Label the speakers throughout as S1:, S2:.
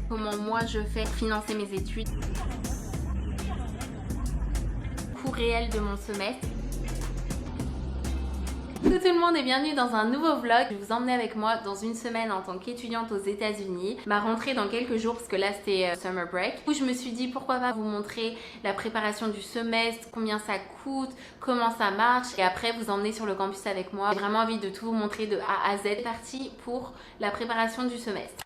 S1: comment moi je fais pour financer mes études, coût réel de mon semestre. Coucou tout le monde et bienvenue dans un nouveau vlog. Je vais vous emmener avec moi dans une semaine en tant qu'étudiante aux États-Unis. Ma rentrée dans quelques jours parce que là c'était summer break. Du coup je me suis dit pourquoi pas vous montrer la préparation du semestre, combien ça coûte, comment ça marche et après vous emmener sur le campus avec moi. J'ai vraiment envie de tout vous montrer de A à Z. C'est parti pour la préparation du semestre.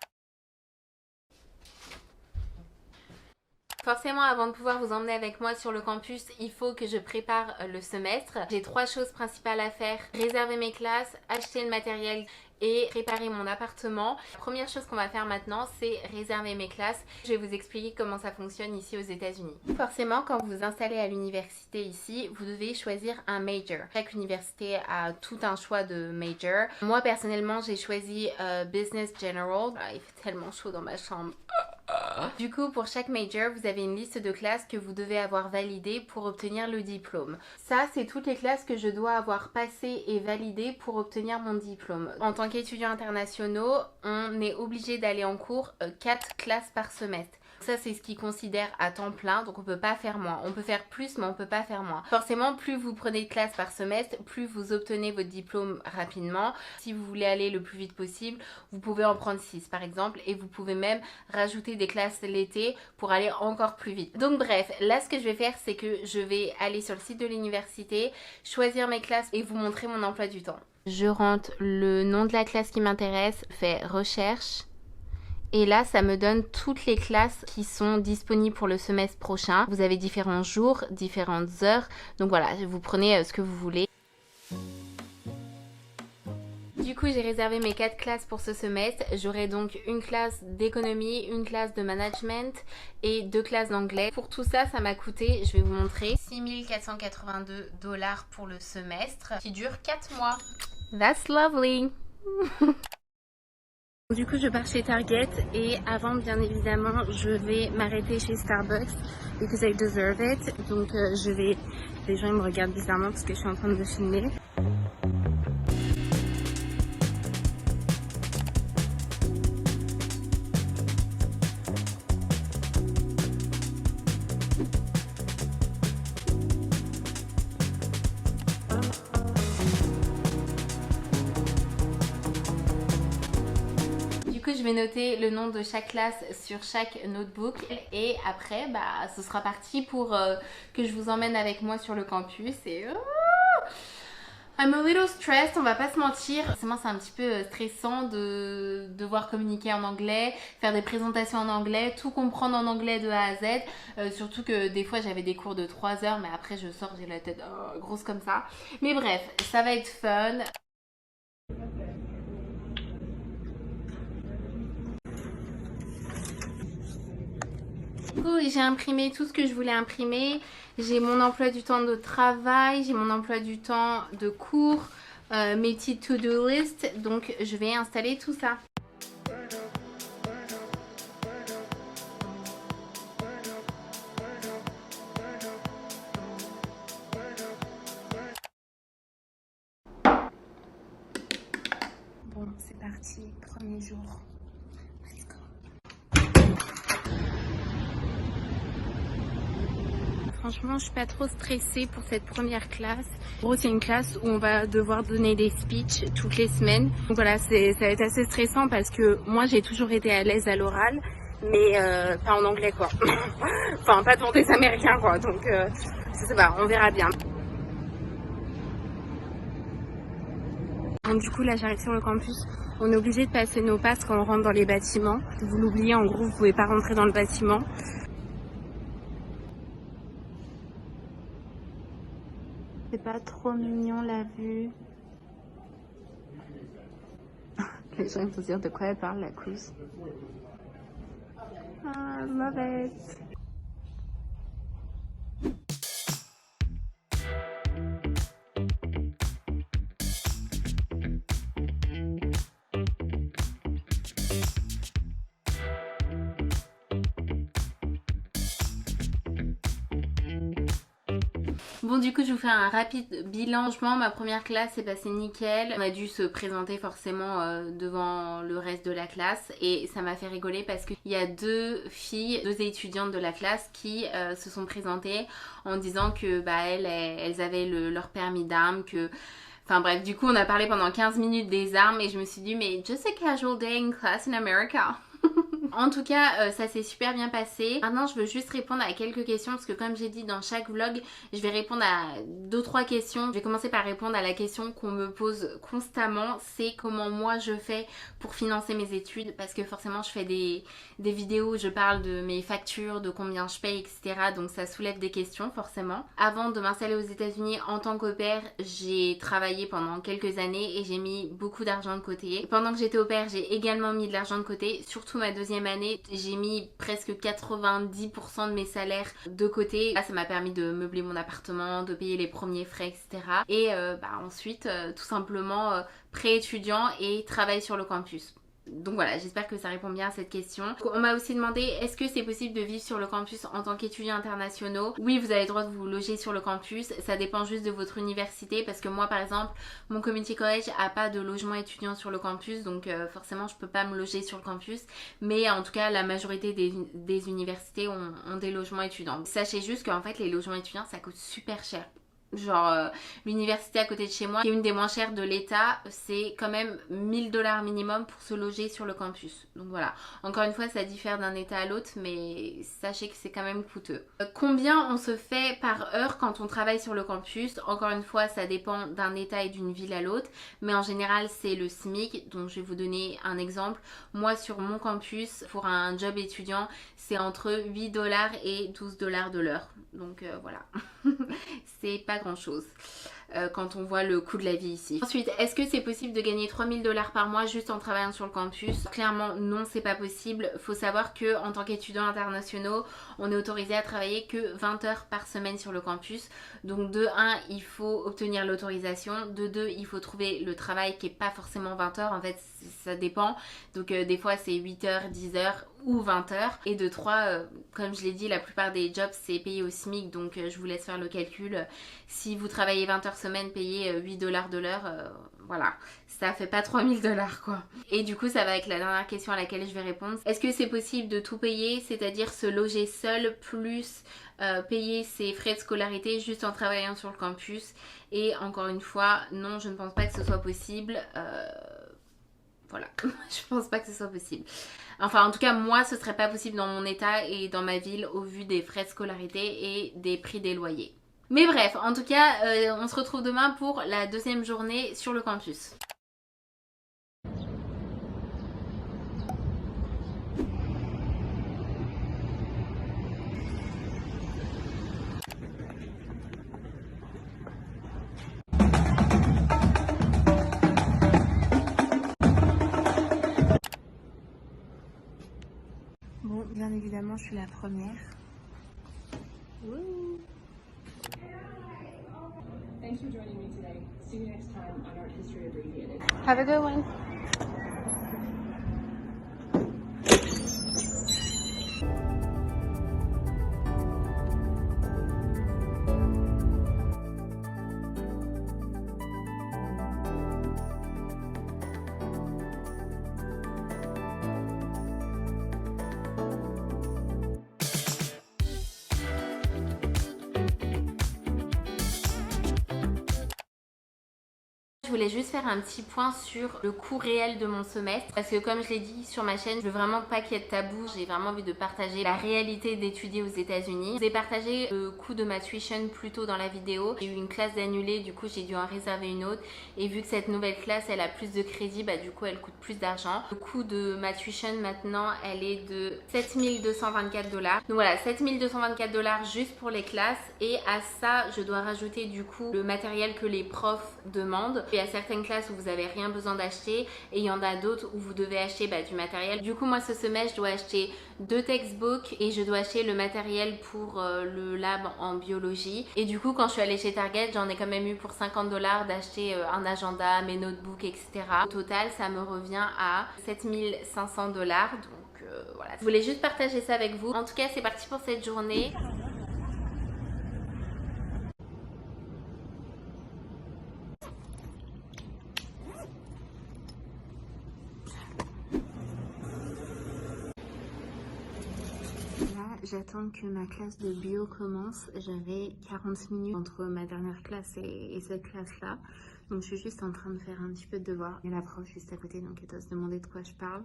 S1: Forcément, avant de pouvoir vous emmener avec moi sur le campus, il faut que je prépare le semestre. J'ai trois choses principales à faire. Réserver mes classes, acheter le matériel et préparer mon appartement. La première chose qu'on va faire maintenant, c'est réserver mes classes. Je vais vous expliquer comment ça fonctionne ici aux États-Unis. Forcément, quand vous vous installez à l'université ici, vous devez choisir un major. Chaque université a tout un choix de major. Moi, personnellement, j'ai choisi Business General. Ah, il fait tellement chaud dans ma chambre. Du coup, pour chaque major, vous avez une liste de classes que vous devez avoir validées pour obtenir le diplôme. Ça, c'est toutes les classes que je dois avoir passées et validées pour obtenir mon diplôme. En tant qu'étudiants internationaux, on est obligé d'aller en cours 4 classes par semestre. Ça, c'est ce qu'ils considèrent à temps plein, donc on peut pas faire moins. On peut faire plus, mais on peut pas faire moins. Forcément, plus vous prenez de classes par semestre, plus vous obtenez votre diplôme rapidement. Si vous voulez aller le plus vite possible, vous pouvez en prendre 6 par exemple, et vous pouvez même rajouter des classes l'été pour aller encore plus vite. Donc bref, là ce que je vais faire, c'est que je vais aller sur le site de l'université, choisir mes classes et vous montrer mon emploi du temps. Je rentre le nom de la classe qui m'intéresse, fais recherche. Et là, ça me donne toutes les classes qui sont disponibles pour le semestre prochain. Vous avez différents jours, différentes heures. Donc voilà, vous prenez ce que vous voulez. Du coup, j'ai réservé mes 4 classes pour ce semestre. J'aurai donc une classe d'économie, une classe de management et 2 classes d'anglais. Pour tout ça, ça m'a coûté, je vais vous montrer, $6 482 pour le semestre qui dure 4 mois. That's lovely! Du coup, je pars chez Target et avant, bien évidemment, je vais m'arrêter chez Starbucks because I deserve it. Donc, les gens ils me regardent bizarrement parce que je suis en train de filmer. Je vais noter le nom de chaque classe sur chaque notebook et après ce sera parti pour que je vous emmène avec moi sur le campus et I'm a little stressed, on va pas se mentir. Forcément c'est un petit peu stressant de devoir communiquer en anglais, faire des présentations en anglais, tout comprendre en anglais de A à Z, surtout que des fois j'avais des cours de 3 heures mais après je sors, j'ai la tête grosse comme ça. Mais bref, ça va être fun. Du coup, j'ai imprimé tout ce que je voulais imprimer. J'ai mon emploi du temps de travail, j'ai mon emploi du temps de cours, mes petites to-do list. Donc, je vais installer tout ça. Bon, c'est parti, premier jour. Let's go. Franchement, je suis pas trop stressée pour cette première classe. En gros, c'est une classe où on va devoir donner des speeches toutes les semaines. Donc voilà, ça va être assez stressant parce que moi, j'ai toujours été à l'aise à l'oral, mais pas en anglais, quoi. Enfin, pas devant des Américains, quoi. Donc, je sais pas, on verra bien. Donc du coup, là, j'arrive sur le campus. On est obligé de passer nos passes quand on rentre dans les bâtiments. Vous l'oubliez, en gros, vous pouvez pas rentrer dans le bâtiment. C'est pas trop mignon la vue. Les gens vont se dire de quoi elle parle, la Cruz. Ah, mauvaise. Bon, du coup je vous fais un rapide bilan. Franchement ma première classe s'est passée nickel. On a dû se présenter forcément devant le reste de la classe et ça m'a fait rigoler parce qu'il y a deux filles, deux étudiantes de la classe qui se sont présentées en disant que bah elles avaient leur permis d'armes, que... Enfin bref, du coup on a parlé pendant 15 minutes des armes et je me suis dit mais just a casual day in class in America. En tout cas, ça s'est super bien passé. Maintenant, je veux juste répondre à quelques questions parce que comme j'ai dit dans chaque vlog, je vais répondre à 2-3 questions. Je vais commencer par répondre à la question qu'on me pose constamment, c'est comment moi je fais pour financer mes études, parce que forcément je fais des vidéos où je parle de mes factures, de combien je paye, etc. Donc ça soulève des questions forcément. Avant de m'installer aux États-Unis en tant qu'au pair, j'ai travaillé pendant quelques années et j'ai mis beaucoup d'argent de côté. Pendant que j'étais au pair, j'ai également mis de l'argent de côté, surtout ma deuxième année, j'ai mis presque 90% de mes salaires de côté. Là, ça m'a permis de meubler mon appartement, de payer les premiers frais, etc. Et ensuite, tout simplement, pré-étudiant et travail sur le campus. Donc voilà, j'espère que ça répond bien à cette question. On m'a aussi demandé est-ce que c'est possible de vivre sur le campus en tant qu'étudiants internationaux. Oui, vous avez le droit de vous loger sur le campus, ça dépend juste de votre université parce que moi par exemple, mon community college a pas de logement étudiant sur le campus, donc forcément je peux pas me loger sur le campus, mais en tout cas la majorité des universités ont des logements étudiants. Sachez juste qu'en fait les logements étudiants ça coûte super cher. Genre l'université à côté de chez moi, qui est une des moins chères de l'état, c'est quand même 1000 $ minimum pour se loger sur le campus. Donc voilà, encore une fois ça diffère d'un état à l'autre, mais sachez que c'est quand même coûteux. Combien on se fait par heure quand on travaille sur le campus? Encore une fois ça dépend d'un état et d'une ville à l'autre, mais en général c'est le SMIC. Donc je vais vous donner un exemple. Moi sur mon campus, pour un job étudiant, c'est entre 8 $ et 12 $ de l'heure. Donc voilà, c'est pas grand chose quand on voit le coût de la vie ici. Ensuite, est-ce que c'est possible de gagner 3000 $ par mois juste en travaillant sur le campus? Clairement non, c'est pas possible. Faut savoir que en tant qu'étudiants internationaux, on est autorisé à travailler que 20 heures par semaine sur le campus. Donc de 1, il faut obtenir l'autorisation. De 2, il faut trouver le travail qui est pas forcément 20 heures. En fait, ça dépend. Donc des fois c'est 8 heures, 10 heures ou 20 heures. Et de 3, comme je l'ai dit, la plupart des jobs c'est payé au SMIC. Donc je vous laisse faire le calcul. Si vous travaillez 20 heures semaine, payé 8 $ de l'heure, voilà, ça fait pas 3000 $ quoi. Et du coup ça va avec la dernière question à laquelle je vais répondre. Est-ce que c'est possible de tout payer, c'est-à-dire se loger seul plus payer ses frais de scolarité juste en travaillant sur le campus? Et encore une fois, non, je ne pense pas que ce soit possible. Voilà, je pense pas que ce soit possible. Enfin en tout cas moi ce serait pas possible dans mon état et dans ma ville au vu des frais de scolarité et des prix des loyers. Mais bref, en tout cas, on se retrouve demain pour la deuxième journée sur le campus. Bon, bien évidemment, je suis la première. Wouh.
S2: Thanks for joining me today. See you next time on Art History Abbreviated.
S1: Have a good one. Je voulais juste faire un petit point sur le coût réel de mon semestre parce que comme je l'ai dit sur ma chaîne, je veux vraiment pas qu'il y ait de tabou, j'ai vraiment envie de partager la réalité d'étudier aux États-Unis. Je vous ai partagé le coût de ma tuition plus tôt dans la vidéo. J'ai eu une classe d'annulée, du coup j'ai dû en réserver une autre et vu que cette nouvelle classe elle a plus de crédit, bah du coup elle coûte plus d'argent. Le coût de ma tuition maintenant elle est de 7224 $. Donc voilà, 7224 $ juste pour les classes et à ça je dois rajouter du coup le matériel que les profs demandent. Il y a certaines classes où vous n'avez rien besoin d'acheter et il y en a d'autres où vous devez acheter du matériel. Du coup moi ce semestre je dois acheter 2 textbooks et je dois acheter le matériel pour le lab en biologie. Et du coup quand je suis allée chez Target j'en ai quand même eu pour 50 $ d'acheter un agenda, mes notebooks, etc. Au total ça me revient à 7500 $. Donc voilà, je voulais juste partager ça avec vous. En tout cas c'est parti pour cette journée. j'attends que ma classe de bio commence. J'avais 40 minutes entre ma dernière classe et cette classe-là. Donc je suis juste en train de faire un petit peu de devoir. Il y a la prof juste à côté, donc elle doit se demander de quoi je parle.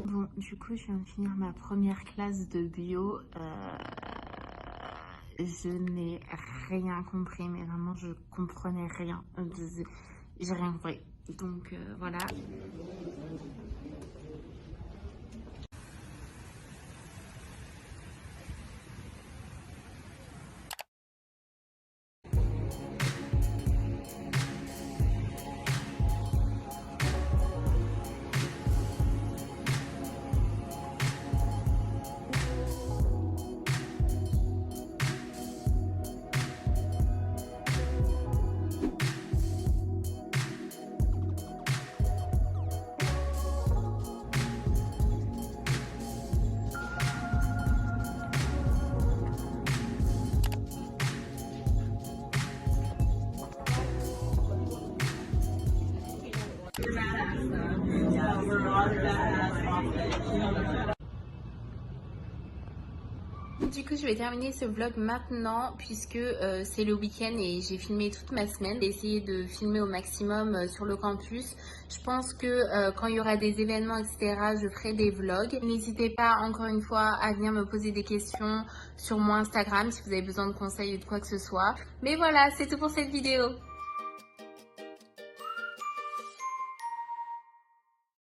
S1: Bon, du coup, je viens de finir ma première classe de bio. Je n'ai rien compris, mais vraiment, je comprenais rien. J'ai rien compris. Donc, voilà. Du coup, je vais terminer ce vlog maintenant puisque c'est le week-end et j'ai filmé toute ma semaine. J'ai essayé de filmer au maximum sur le campus. Je pense que quand il y aura des événements, etc., je ferai des vlogs. N'hésitez pas, encore une fois, à venir me poser des questions sur mon Instagram si vous avez besoin de conseils ou de quoi que ce soit. Mais voilà, c'est tout pour cette vidéo.